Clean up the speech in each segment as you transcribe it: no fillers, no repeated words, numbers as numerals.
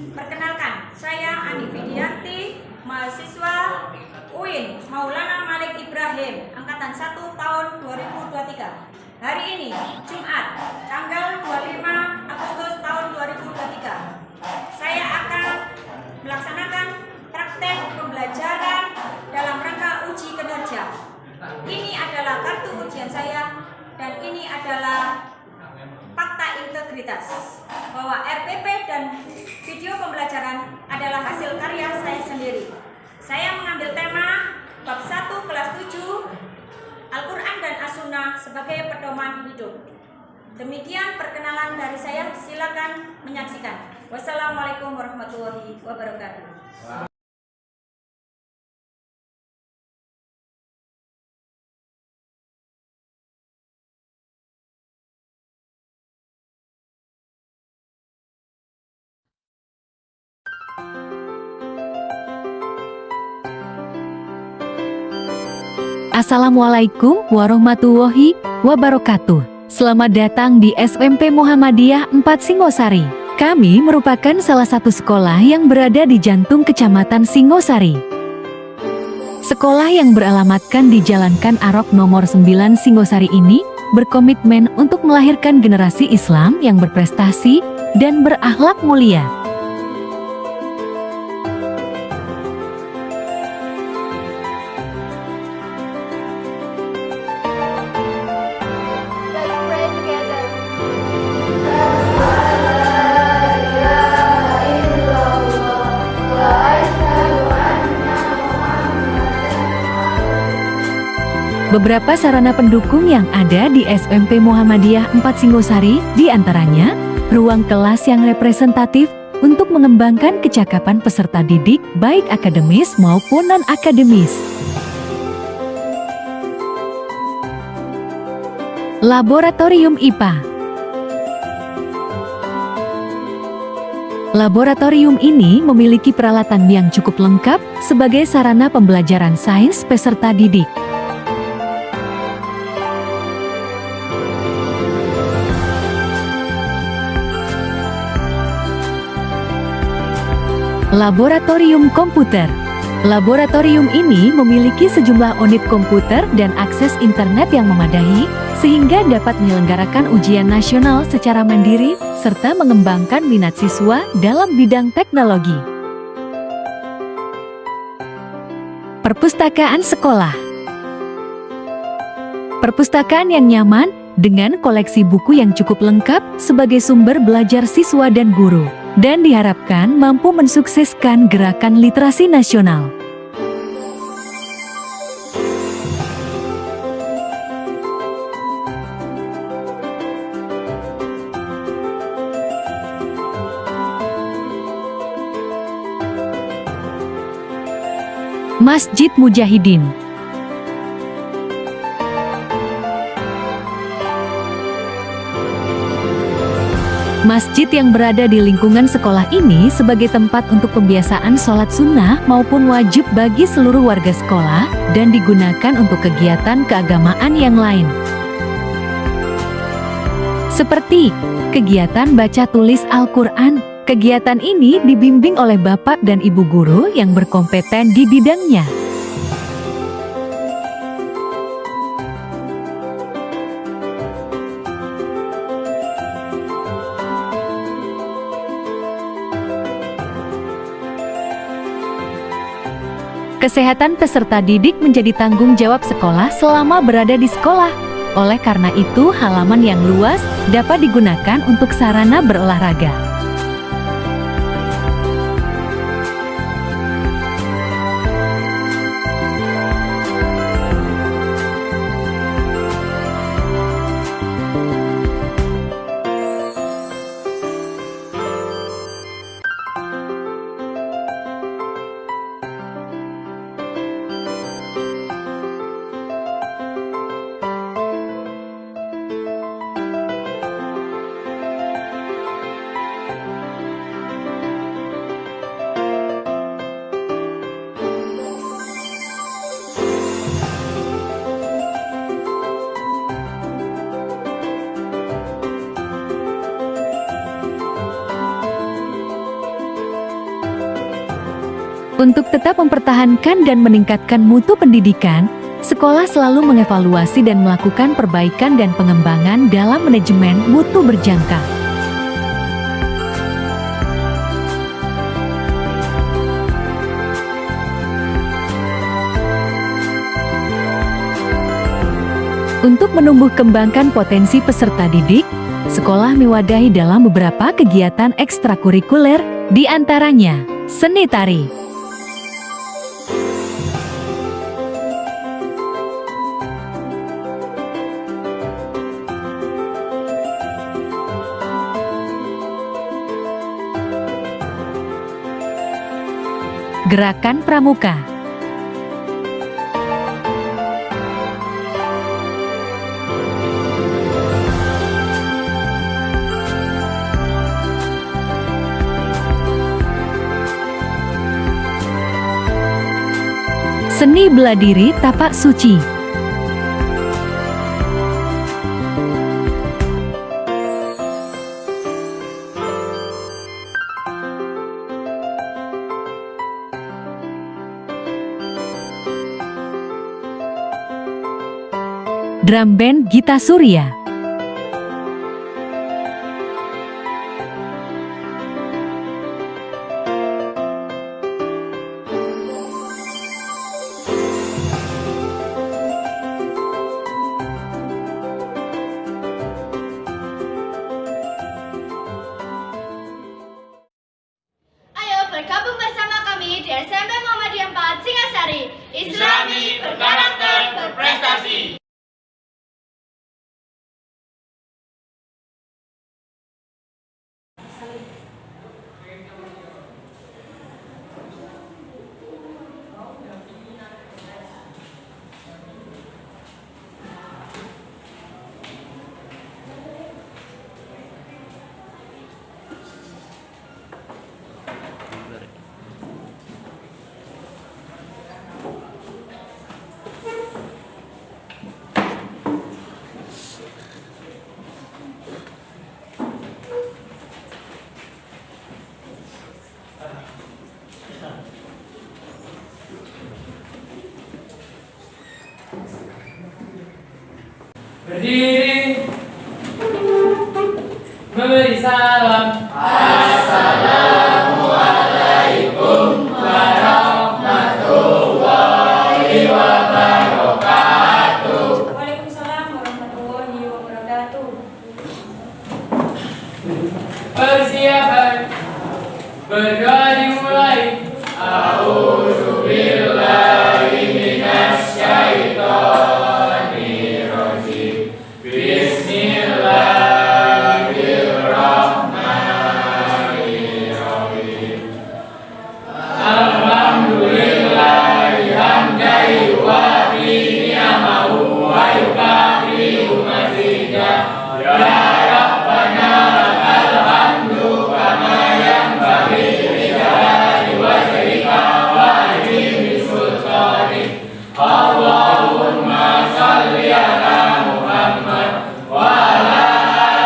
Perkenalkan, saya Ani Fidianti, mahasiswa UIN Maulana Malik Ibrahim, angkatan 1 tahun 2023. Hari ini, Jumat, tanggal 25 Agustus tahun 2023. Saya akan melaksanakan praktek pembelajaran dalam rangka uji kinerja. Ini adalah kartu ujian saya dan ini adalah fakta integritas bahwa RPP dan video pembelajaran adalah hasil karya saya sendiri. Saya mengambil tema bab 1 kelas 7 Al-Quran dan As-Sunnah sebagai pedoman hidup. Demikian perkenalan dari saya, silakan menyaksikan. Wassalamualaikum warahmatullahi wabarakatuh. Assalamualaikum warahmatullahi wabarakatuh. Selamat datang di SMP Muhammadiyah 4 Singosari. Kami merupakan salah satu sekolah yang berada di jantung Kecamatan Singosari. Sekolah yang beralamatkan di Jalan Kan Arok nomor 9 Singosari ini berkomitmen untuk melahirkan generasi Islam yang berprestasi dan berakhlak mulia. Beberapa sarana pendukung yang ada di SMP Muhammadiyah 4 Singosari, diantaranya ruang kelas yang representatif untuk mengembangkan kecakapan peserta didik baik akademis maupun non-akademis. Laboratorium IPA. Laboratorium ini memiliki peralatan yang cukup lengkap sebagai sarana pembelajaran sains peserta didik. Laboratorium komputer. Laboratorium ini memiliki sejumlah unit komputer dan akses internet yang memadai, sehingga dapat menyelenggarakan ujian nasional secara mandiri, serta mengembangkan minat siswa dalam bidang teknologi. Perpustakaan sekolah. Perpustakaan yang nyaman, dengan koleksi buku yang cukup lengkap sebagai sumber belajar siswa dan guru, dan diharapkan mampu mensukseskan gerakan literasi nasional. Masjid Mujahidin. Masjid yang berada di lingkungan sekolah ini sebagai tempat untuk pembiasaan sholat sunnah maupun wajib bagi seluruh warga sekolah dan digunakan untuk kegiatan keagamaan yang lain. Seperti kegiatan baca tulis Al-Quran. Kegiatan ini dibimbing oleh bapak dan ibu guru yang berkompeten di bidangnya. Kesehatan peserta didik menjadi tanggung jawab sekolah selama berada di sekolah. Oleh karena itu, halaman yang luas dapat digunakan untuk sarana berolahraga. Untuk tetap mempertahankan dan meningkatkan mutu pendidikan, sekolah selalu mengevaluasi dan melakukan perbaikan dan pengembangan dalam manajemen mutu berjangka. Untuk menumbuh kembangkan potensi peserta didik, sekolah mewadahi dalam beberapa kegiatan ekstrakurikuler, di antaranya seni tari, gerakan pramuka, seni bela diri tapak suci, drum band Gita Surya, Ayo bergabung bersama kami di SMP Muhammadiyah 4 Singasari. Islami berkarakter berprestasi. Berdiri, memberi salam. Assalamualaikum warahmatullahi wabarakatuh. Waalaikumsalam warahmatullahi wabarakatuh. Persiapan berdoa dimulai. A'udzubillahi minasyaitonirrajim. Bismillahirrahmanirrahim. Alhamdulillahi hamdan yuwafi ni'amahu wa yukafi'u mazidah. Ya Rabbana lakal hamdu kama yanbaghi li jalali wajhika wa azimi sultanik. Allahumma salli ala Muhammad wa ala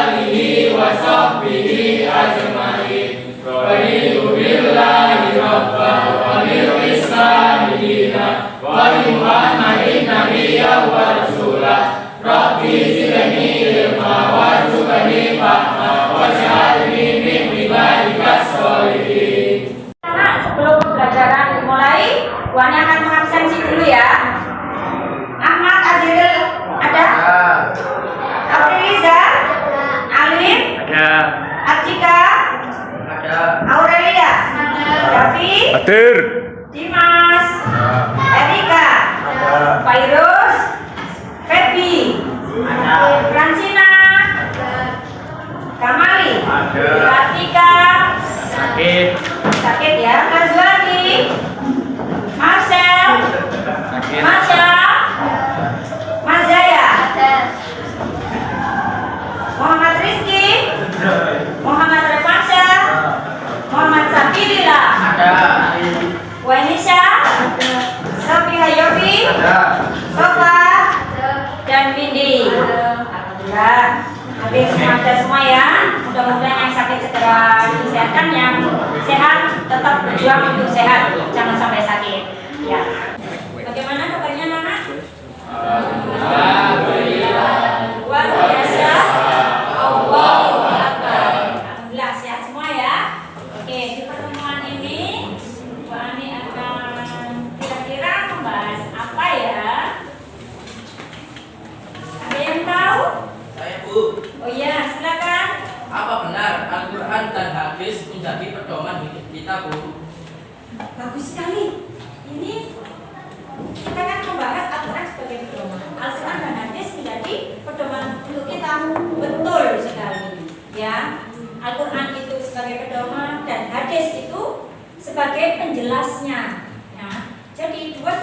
alihi wa sahbihi ajma'in. Raditu billahi rabban wa bil islami dinan wa bi Muhammadin nabiyyan wa rasulah. Rabbi zidni ilma warzuqni fahma waj'alni min ibadikas sholihin. Sebelum pembelajaran dimulai, Wani akan mengabsensi dulu ya. Ahmad Azril ada? Afriliza? Alin? Ada. Atika? Ada. Aurelia? Davi? Hadir. Dimas? Erika? Fairuz? Febi? Fransina? Kamali? Latika? Sakit. Sakit ya. Nazwani? Marcel? Sakit. Masya? Mazaya? Muhammad Rizki? Muhammad Refansya? Muhammad Sabilillah? Ada. Wanisha? Sofiha Yofi? Sofa? Dan Bindi? Alhamdulillah. Habis ada semua ya. Mudah-mudahan yang sakit segera disehatkan. Yang sehat tetap berjuang untuk sehat, jangan sampai sakit. Ya. Bagaimana kabarnya Nana? Luar biasa. Allahu Akbar. Alhamdulillah sehat semua ya. Oke, di pertemuan ini Bu Ani akan kira-kira membahas apa ya? Ada yang tahu? Saya Bu, Oh iya, silakan. apa benar Al-Quran dan hadis menjadi pedoman hidup kita Bu? Bagus sekali. Ini kita kan membahas Al-Quran sebagai pedoman. Al-Quran dan hadis menjadi pedoman untuk kita. Betul sekali. Ya, Al-Quran itu sebagai pedoman dan hadis itu sebagai penjelasnya. Ya, jadi dua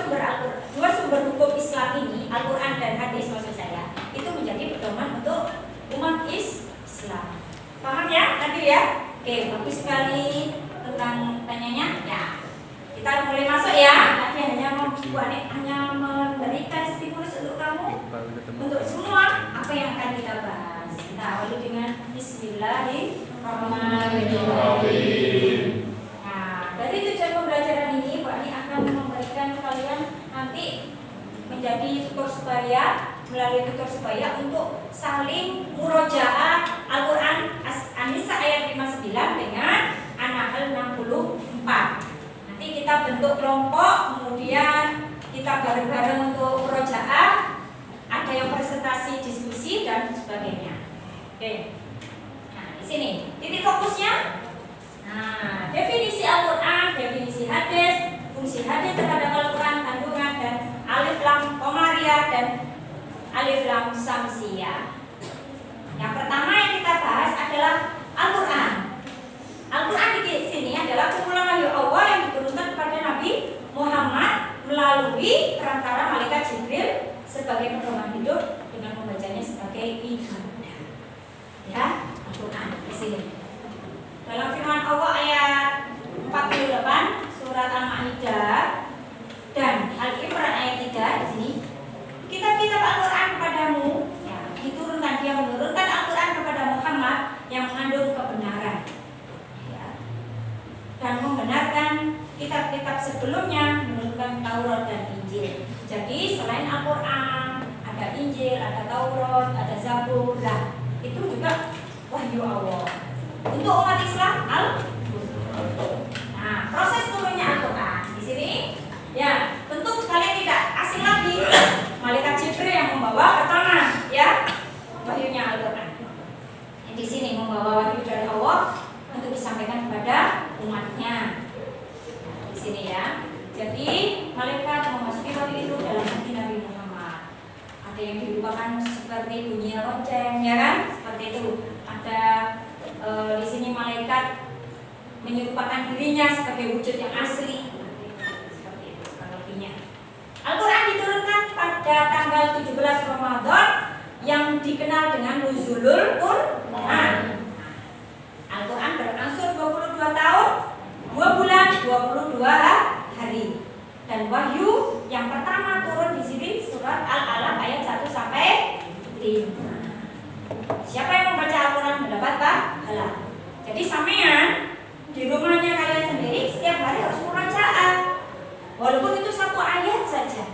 sumber hukum Islam ini, Al-Quran dan hadis maksud saya, itu menjadi pedoman untuk umat Islam. Paham ya, Nabil ya? Oke, bagus sekali tentang tanyanya. Ya, kita mulai masuk ya. Nanti hanya memberikan stimulus untuk kamu, untuk semua apa yang akan kita bahas. Kita awali dengan Bismillahirrahmanirrahim. Nah, dari tujuan pembelajaran ini, Pak Ani akan memberikan kalian nanti menjadi tutor sebaya, melalui tutor sebaya untuk saling murojaah Al-Quran An-Nisa ayat 59 dengan An-Nahl 64. Nanti kita bentuk kelompok, kemudian kita bareng-bareng untuk murojaah, ada yang presentasi, diskusi dan sebagainya. Oke. Nah, di sini titik fokusnya. Nah, definisi Al-Quran, definisi hadis, fungsi hadis terhadap Al-Quran, kandungan dan alif lam qamariyah dan alif lam samsiyah. Yang pertama yang kita bahas adalah Al-Quran. Al-Quran di sini adalah kumpulan wahyu Allah yang diturunkan kepada Nabi Muhammad melalui perantara malaikat Jibril sebagai pedoman hidup dengan membacanya sebagai ibadah. Ya, Al-Quran di sini. Dalam firman Allah ayat 48 surat Al-Maidah dan Al-Imran ayat 3 di sini, kitab-kitab Al-Quran kepadamu, ya, diturunkan, dia menurunkan Al-Quran kepada Muhammad yang mengandung kebenaran, ya, dan membenarkan kitab-kitab sebelumnya, menurunkan Taurat dan Injil. Jadi selain Al-Quran ada Injil, ada Taurat, ada Zabur, lah itu juga wahyu Allah untuk umat Islam. Nah, proses turunnya Al-Quran di sini, ya, tentu kalian tidak asing lagi. Malaikat Jibril yang membawa pertama, ya, wahyunya Al-Quran. Di sini membawa wahyu dari Allah untuk disampaikan kepada umatnya. Di sini ya. Jadi malaikat memasuki wahyu itu dalam hati Nabi Muhammad. Ada yang dirupakan seperti bunyi lonceng, ya kan? Seperti itu. Ada di sini malaikat menyerupakan dirinya sebagai wujud yang asli. Seperti itu lebihnya. Al-Quran diturunkan pada tanggal 17 Ramadan yang dikenal dengan Nuzulul Quran. Al-Quran berlangsung 22 tahun, 2 bulan, 22 hari. Dan wahyu yang pertama turun di sini surat Al-Alaq ayat 1 sampai 5. Siapa yang membaca Al-Quran mendapat pahala. Jadi sampean di rumahnya kalian sendiri setiap hari harus murojaah. Walaupun itu satu ayat saja.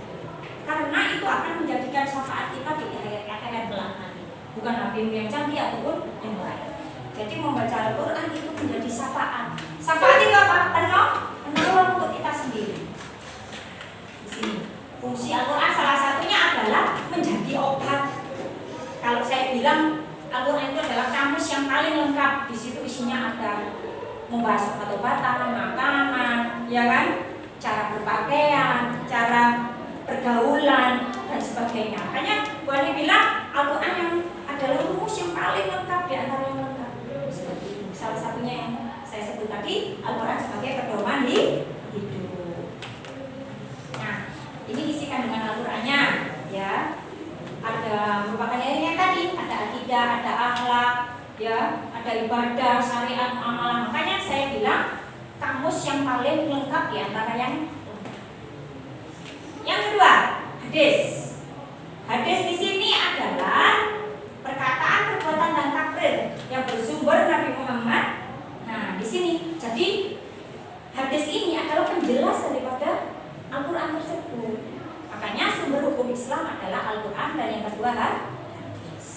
Karena itu akan menjadikan syafaat kita di akhirat kelak nanti. Bukan nabi yang canggih ataupun yang lain. Jadi membaca Al-Quran itu menjadi syafaat. Syafaat itu apa? Penolong untuk kita sendiri. Di sini fungsi Al-Quran salah satunya adalah menjadi obat. Kalau saya bilang Al-Quran itu adalah kamus yang paling lengkap. Di situ isinya ada membahas obat-obatan, makanan, ya kan? Cara berpakaian, cara pergaulan dan sebagainya. Makanya Bu Ani bilang Al-Quran yang adalah rumus yang paling lengkap di antara yang lengkap. Seperti itu. Salah satunya yang saya sebut tadi, Al-Quran sebagai pedoman hidup. Nah, ini isi kandungan Al-Qurannya, ya. Ada merupakan yang tadi, ada akidah, ada akhlak, ya, ada ibadah, syariat, amalan. Makanya saya bilang kamus yang paling lengkap di antara yang lengkap. Yang kedua, hadis. Hadis di sini adalah perkataan, perbuatan dan takrir yang bersumber Nabi Muhammad perkataan tersebut. Makanya sumber hukum Islam adalah Al-Quran dan yang kedua hadis.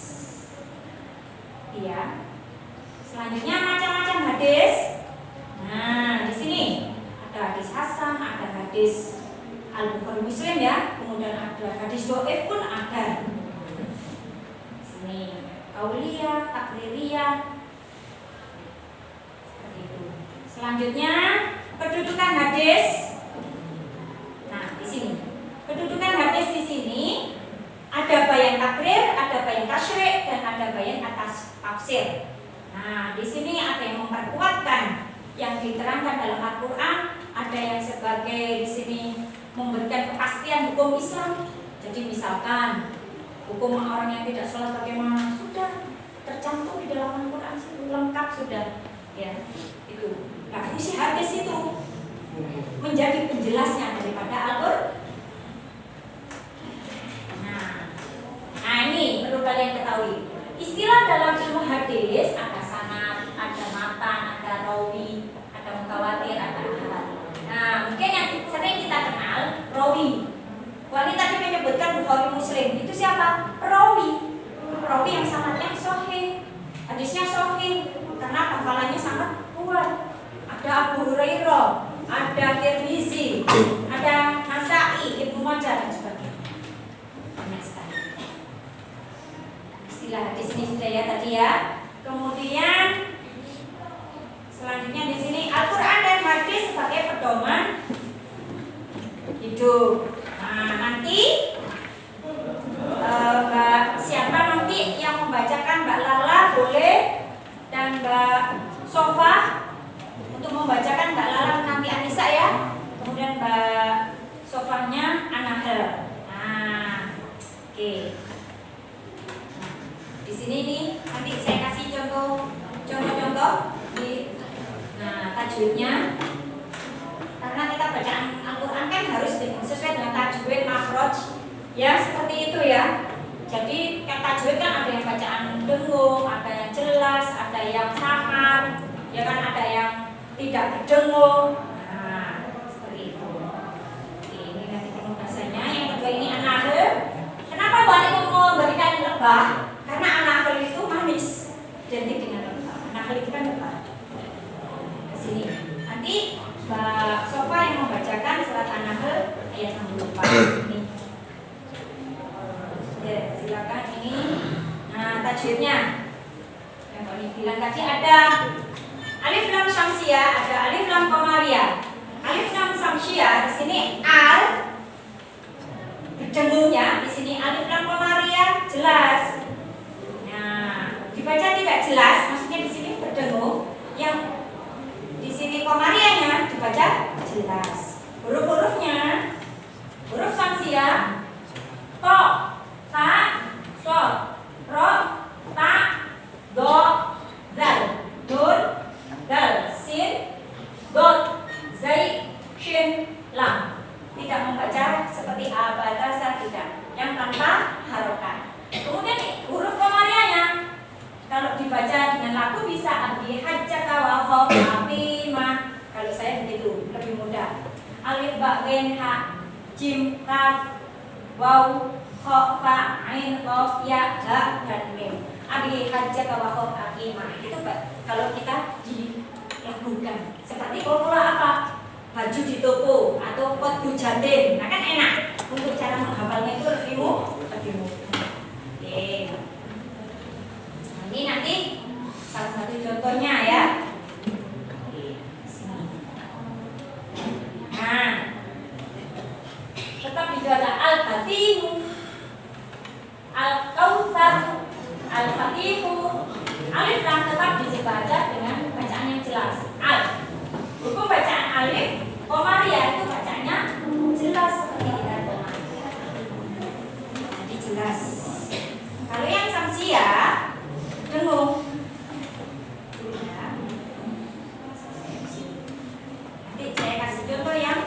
Iya. Selanjutnya macam-macam hadis. Nah, di sini ada hadis hasan, ada hadis Al-Bukhari Muslim ya, kemudian ada hadis dhaif pun ada. Sini qauliyah, takririyah. Seperti itu. Selanjutnya kedudukan hadis. Nah, di sini. Kedudukan hadis di sini ada bayan takrir, ada bayan tasyri' dan ada bayan atas tafsir. Nah, di sini ada yang memperkuatkan yang diterangkan dalam Al-Quran, ada yang sebagai di sini memberikan kepastian hukum Islam. Jadi misalkan hukum orang yang tidak sholat bagaimana sudah tercantum di dalam Al-Quran, itu lengkap sudah, ya itu. Nah, isi hadis itu menjadi penjelasnya daripada Al-Quran. Nah, ini perlu kalian ketahui. Istilah dalam ilmu hadis ada sanad, ada matan, ada rawi, ada mutawatir, ada ahad. Nah, mungkin yang sering kita kenal rawi. Wali tadi menyebutkan Bukhari Muslim. Itu siapa? Rawi. Rawi yang sanadnya sahih, hadisnya sahih karena hafalannya sangat kuat. Ada Abu Hurairah, ada Tirmizi, ada Nasa'i, Ibnu Majah dan sebagainya. Banyak sekali. Istilah hadis ini sudah ya tadi ya. Kemudian selanjutnya di sini Al-Quran dan hadis sebagai pedoman hidup. Nah, nanti siapa nanti yang membacakan Mbak Lala boleh dan Mbak Sofa untuk membacakan Mbak Lala nanti Anissa ya. Kemudian Mbak Sofanya Anahel. Nah, oke. Di sini nih nanti saya kasih contoh di tajwidnya. Karena kita bacaan Al-Quran kan harus sesuai dengan tajwid makhraj ya, seperti itu ya. Jadi tajwid kan ada yang bacaan dengung, ada yang jelas, ada yang samar, ya kan, ada yang tidak berdengung. Nah, seperti itu. Oke, ini nanti penugasannya. Yang kedua ini anahel. Kenapa balik ngomong berikan lebah? Karena anahel itu manis, identik dengan lebah. Anahel itu kan lebah. Kesini. Nanti Mbak Sofa yang membacakan surat An-Nahl ayat 64 ini. Ya, silakan ini. Nah, tajwidnya. Yang kami bilang tadi ada alif lam syamsiyah, ada alif lam qamariyah. Alif lam syamsiyah di sini al berdengungnya, di sini alif lam qamariyah jelas. Nah, dibaca tidak jelas, maksudnya di sini berdengung. Yang di sini komarianya dibaca jelas. Huruf-hurufnya, huruf syamsiyah, to, ta, so, ro, ta, do, dal, nun, dal, sin, dot, zai, shin, lam. Tidak membaca seperti abatasa, tidak, yang tanpa harokat. Kemudian huruf komarianya kalau dibaca dengan laku bisa abi hajjaka wa khafafimah. Kalau saya begitu lebih mudah. Alif ba ghen ha jim kaf waw kha fa ain qaf ya ha dan mim. Abi hajjaka wa khafafimah. Itu kalau kita dilakukan. Seperti formula apa? Baju di toko atau pot bujatin. Nah kan enak. Untuk cara menghafalnya itu lebih mudah. Oke. Ini nanti salah satu contohnya ya. Nah, tetap dibaca al-fatihu, al-kautsar, al-fatihu. Alif lam tetap dibaca dengan bacaan yang jelas. Al. Hukum bacaan alif, qamariyah itu bacanya jelas seperti kita dengar. Jadi jelas. Kalau yang syamsiyah dengung. Nanti saya kasih contoh yang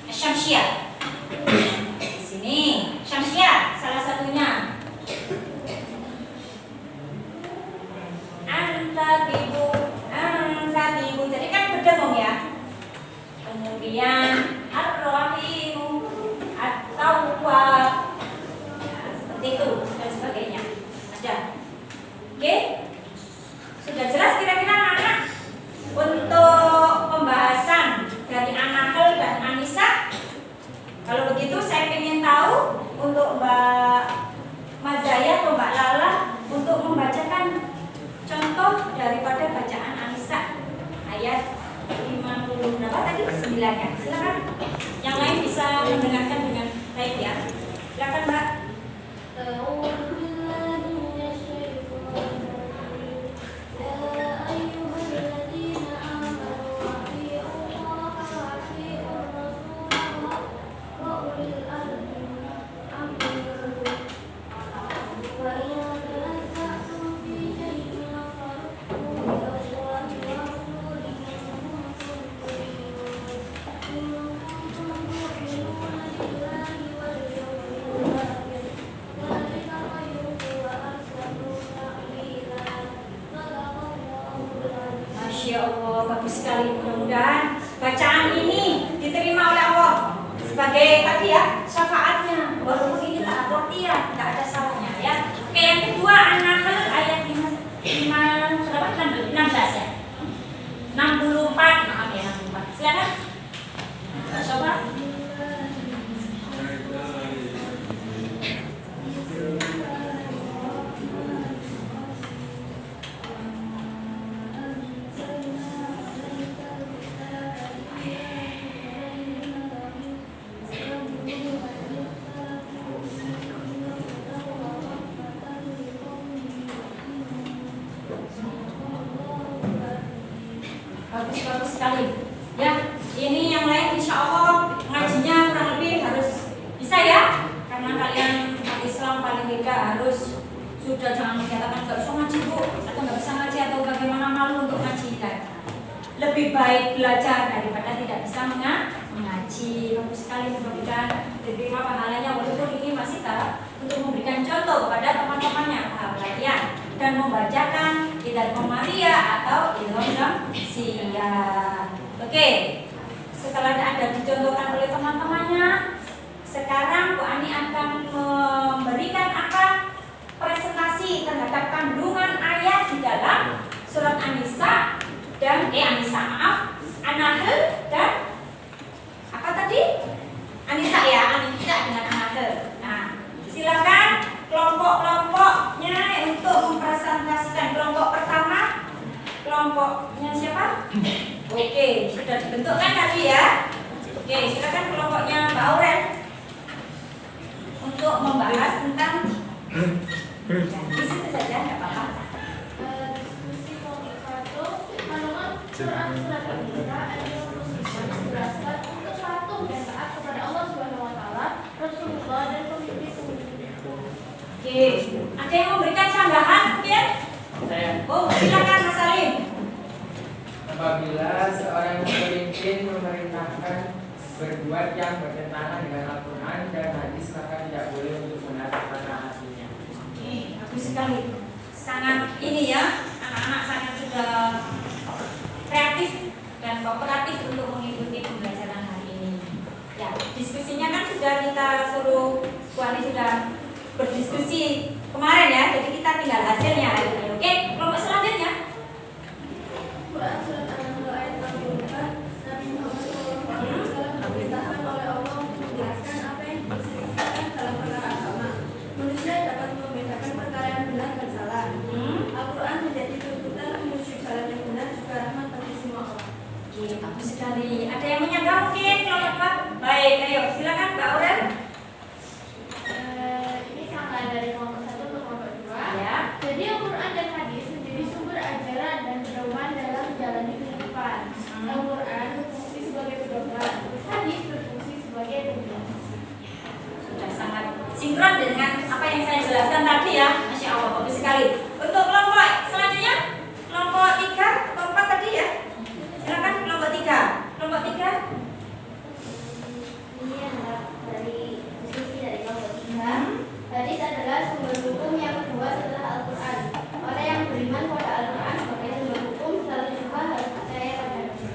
syamsiyah. Di sini syamsiyah salah satunya. Antatibu. Jadi kan berdengung ya. Kemudian mendengarkan dengan baik ya. Silakan Mbak. Masya Allah, bagus sekali. Mudah-mudahan bacaan ini diterima oleh Allah sebagai tadi ya syafaatnya. Walaupun ini tak latihan, tidak ada salahnya ya. Oke, yang kedua An-Nahl ayat 16 ya. 64, maaf ya 64. Silakan. Coba. Bagus sekali ya. Ini yang lain insya Allah ngajinya kurang lebih harus bisa ya, karena kalian umat Islam paling tidak harus sudah, jangan dikatakan nggak usah ngaji bu atau nggak bisa ngaji atau bagaimana, malu untuk ngaji kan. Lebih baik belajar daripada tidak bisa mengaji. Bagus sekali, mudah-mudahan diterima pahalanya, walaupun ini masih tahap untuk memberikan contoh kepada teman-temannya, tahap latihan dan membacakan Idham Maria atau Idham Sia. Oke, setelah Anda dicontohkan oleh teman-temannya, sekarang Bu Ani akan memberikan apa? Presentasi terhadap kandungan ayat di dalam surat An-Nisa dan An-Nahl dan apa tadi? An-Nisa ya, An-Nisa dengan An-Nahl. Nah, silakan kelompok-kelompoknya untuk mempresentasikan. Kelompok pertama, kelompoknya siapa? Oke, sudah dibentuk kan tadi ya? Oke, silakan kelompoknya Mbak Aurel untuk membahas tentang di situ saja, nggak apa-apa. Diskusi kelompok 1, kandungan Quran surat Al-Baqarah ayat 29 menjelaskan untuk patuh dan taat kepada Allah Subhanahu wa taala, Rasulullah dan pemimpin-pemimpin. Oke, ada yang memberikan sanggahan mungkin? Saya. Oh, silakan Mas Salim. Apabila seorang pemimpin memerintahkan berbuat yang bertentangan dengan Al-Quran dan hadis, maka tidak boleh untuk menaati-hatinya. Oke, bagus sekali. Sangat ini ya, anak-anak sangat sudah kreatif dan kooperatif untuk mengikuti pembelajaran hari ini. Ya, diskusinya kan sudah kita suruh, Bu Ani sudah berdiskusi kemarin ya, jadi kita tinggal hasilnya hari ini. Oke, kelompok selanjutnya. Quran surat Al-Nahl ayat 64, Nabi Muhammad SAW diperintahkan oleh Allah untuk menjelaskan apa yang diperselisihkan dalam perkara agama. Manusia dapat membedakan perkara yang benar dan salah. Al-Quran menjadi tuntutan menuju jalan yang benar, juga rahmat bagi semua orang. Oke, bagus sekali. Ada yang menyanggah mungkin kelompok apa? Baik, ayo silakan Mbak Aurel. Ini sanggahan dari kelompok 1 ke kelompok 2. Ya. Jadi Al-Quran dan hadis menjadi sumber ajaran dan pedoman dalam menjalani kehidupan. Al-Quran berfungsi sebagai pedoman, hadis berfungsi sebagai penjelasan. Sudah sangat sinkron dengan apa yang saya jelaskan tadi ya. Masya Allah, bagus sekali. Untuk kelompok selanjutnya, kelompok 3, kelompok tadi ya. Silakan kelompok 3. Kelompok 3. Ini adalah dari diskusi dari kelompok 3. Hadis adalah sumber hukum yang kedua setelah Al-Quran. Orang yang beriman pada Al-Quran sebagai sumber hukum selalu juga harus percaya pada hadis.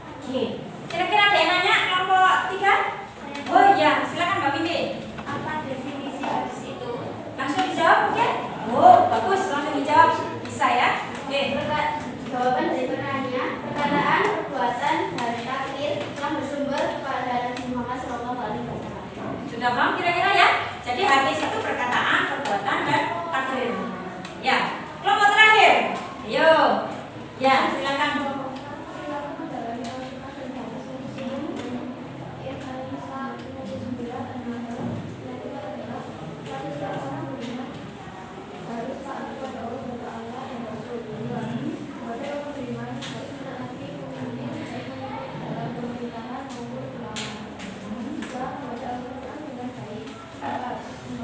Oke. Kira-kira ada yang nanya kelompok 3? Oh iya, silakan Mbak Mimi. Apa definisi hadis itu? Langsung dijawab mungkin? Oh, bagus, langsung dijawab. Bisa ya? Oke. Jawaban dari penanya, perkataan, perbuatan, dan takdir yang bersumber kepada Nabi Muhammad SAW. Sudah paham kira-kira ya? Jadi hadis itu perkataan, perbuatan, dan takdir. Ya. Kelompok terakhir. Ayo. Ya, silakan.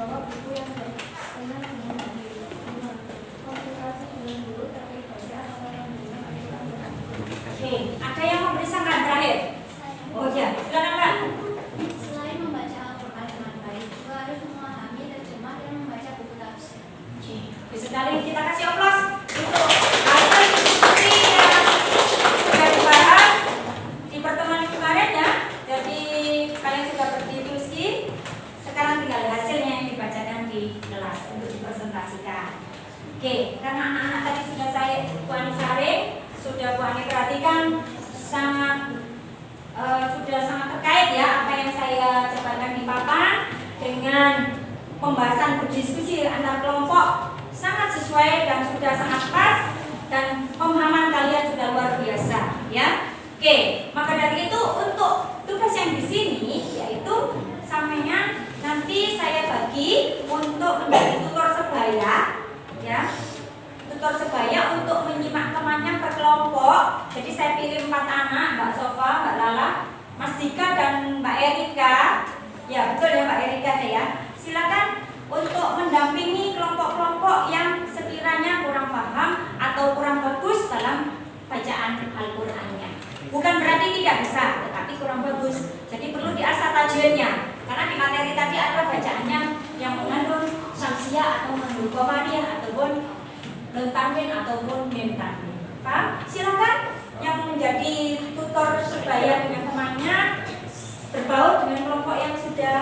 membawa buku yang berkenan dengan diri. Konsultasi dengan guru terkait bacaan atau dengan Al-Quran. Oke, ada yang memberi saran terakhir? Oh ya, silakan Mbak. Selain membaca Al-Quran dengan baik, juga harus memahami, terjemah, dan membaca buku tafsir. Oke, bisa kali kita kasih oplos untuk hasil diskusi yang sudah dibahas di pertemuan kemarin ya. Jadi kalian sudah berdiskusi, sekarang tinggal hasilnya yang dibacakan di kelas untuk dipresentasikan. Oke, karena anak-anak tadi sudah saya Bu Ani saring, sudah Bu Ani perhatikan sudah sangat terkait ya apa yang saya jabarkan di papan dengan pembahasan berdiskusi antar kelompok sangat sesuai dan sudah sangat pas dan pemahaman kalian sudah luar biasa ya. Oke, maka dari itu untuk tugas yang di sini yaitu sampainya nanti saya bagi untuk menjadi tutor sebaya ya. Tutor sebaya untuk menyimak temannya per kelompok. Jadi saya pilih 4 anak, Mbak Sofa, Mbak Lala, Mas Dika dan Mbak Erika. Ya betul ya Mbak Erika ya. Silakan untuk mendampingi kelompok-kelompok yang sekiranya kurang paham atau kurang bagus dalam bacaan Al-Qur'annya. Bukan berarti tidak bisa, tetapi kurang bagus. Jadi perlu diasah tajwidnya. Karena di materi tadi ada bacaannya yang mengandung syamsiah atau mengandung qamariyah ataupun nun tanwin ataupun mim tanwin. Paham? Silakan yang menjadi tutor sebaya dengan temannya berbaur dengan kelompok yang sudah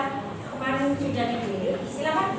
kemarin sudah dipilih. Silakan.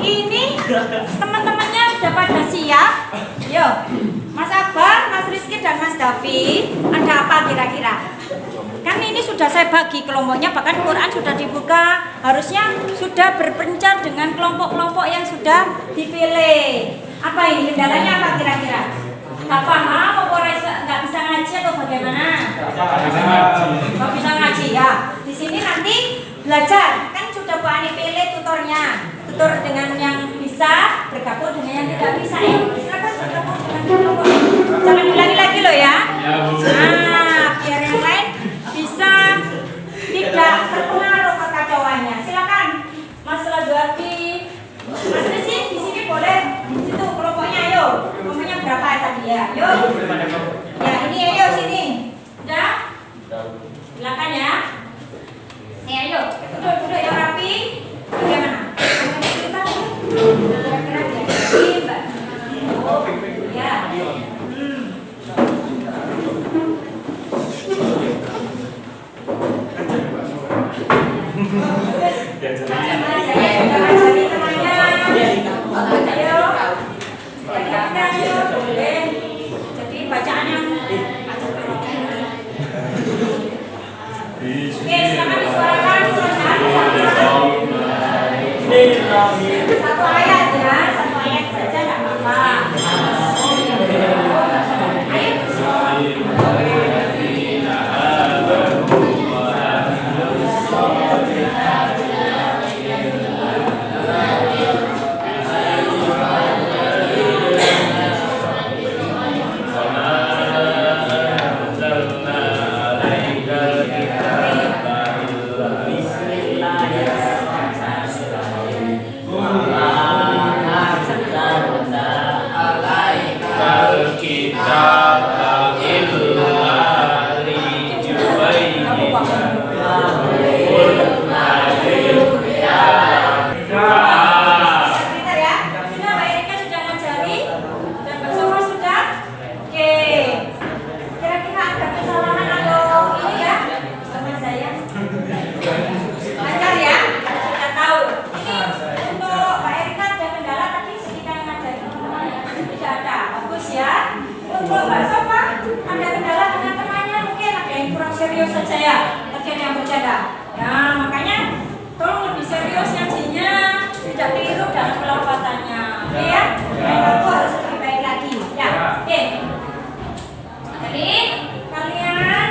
Ini teman-temannya sudah pada siap. Yo, Mas Akbar, Mas Rizky dan Mas Davi, ada apa kira-kira? Kan ini sudah saya bagi kelompoknya, bahkan Quran sudah dibuka. Harusnya sudah berpencar dengan kelompok-kelompok yang sudah dipilih. Apa ini kendalanya apa kira-kira? Gak paham, nggak bisa ngaji atau bagaimana? Gak bisa ngaji ya. Di sini nanti belajar. Kan sudah Bu Ani pilih tutornya. Tutor dengan yang bisa bergabung dengan yang tidak bisa. Silakan bergabung dengan kelompok. Jangan diulangi lagi loh ya. Nah, biar yang lain bisa tidak terpengaruh kekacauannya. Silakan Mas Lazwati, Mas Rizky di sini boleh. Situ kelompoknya ayo. Kelompoknya berapa tadi ya? Yuk. Ya ini ayo sini. Udah? Silakan ya. Nih ayo, duduk yang rapi. Bagaimana? Kira-kira jadi Mbak. Oh, ya. Jadi bacaan yang oke, silakan disuarakan satu ayat ya, satu ayat saja nggak apa-apa. Kira-kira ada kesalahan Untuk Mbak Sofa, ada kendala dengan temannya, mungkin ada yang kurang serius saja ya, bagian yang bercanda. Ya, makanya tolong lebih serius ngajinya, tidak keliru dalam pelafatannya. Oke ya? Yang aku harus lebih baik lagi. Ya, oke. Jadi kalian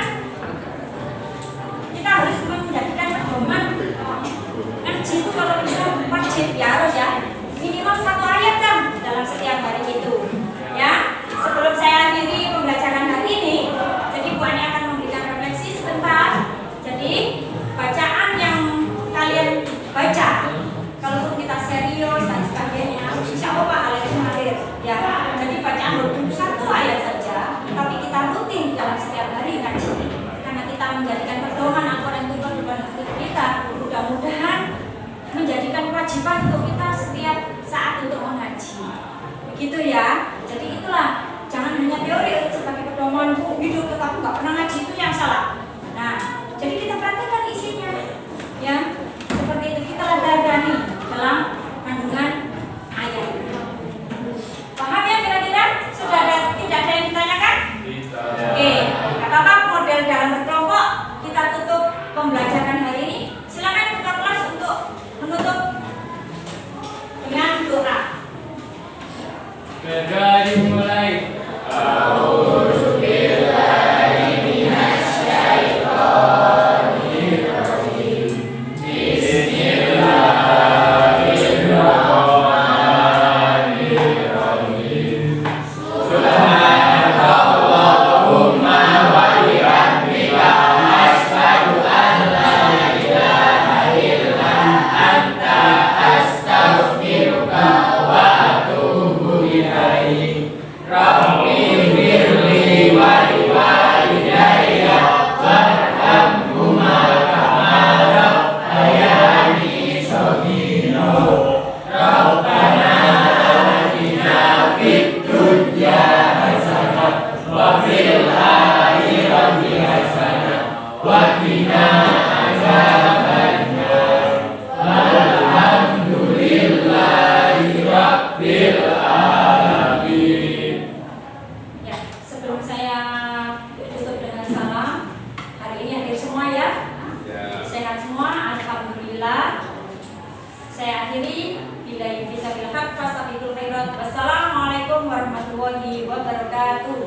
kita harus menjadikan pedoman ngaji itu kalau bisa wajib ya harus ya minimal 1 ayat kan dalam setiap hari itu ya. Sebelum saya akhiri pembelajaran hari ini, jadi Bu Ani akan memberikan refleksi sebentar. Jadi bacaan yang kalian baca, kalaupun kita serius dan sebagainya, insya Allah pahalanya mengalir ya. Jadi bacaan 21 ayat saja, tapi kita rutin dalam setiap hari ngaji, karena kita menjadikan pedoman Al-Quran itu pedoman untuk kita. Mudah-mudahan menjadikan kewajiban untuk kita setiap saat untuk mengaji. Begitu ya. Jadi itulah, jangan hanya teori sebagai pedoman hidup tetapi nggak pernah ngaji, itu yang salah. Nah, jadi kita praktekkan isinya ya. Seperti itu kita ladani dalam kandungan ayat. Paham ya kira-kira? Sudah ada, tidak ada yang ditanyakan? Oke, nggak apa-apa, model dalam berkelompok kita tutup pembelajaran hari ini. Silakan buka kelas untuk menutup dengan doa. Segera dimulai. Ya, sebelum saya tutup dengan salam, hari ini hadir semua ya? Sehat semua, alhamdulillah. Saya akhiri bila bisa bilhaq fastabiqul khairat. Wassalamualaikum warahmatullahi wabarakatuh.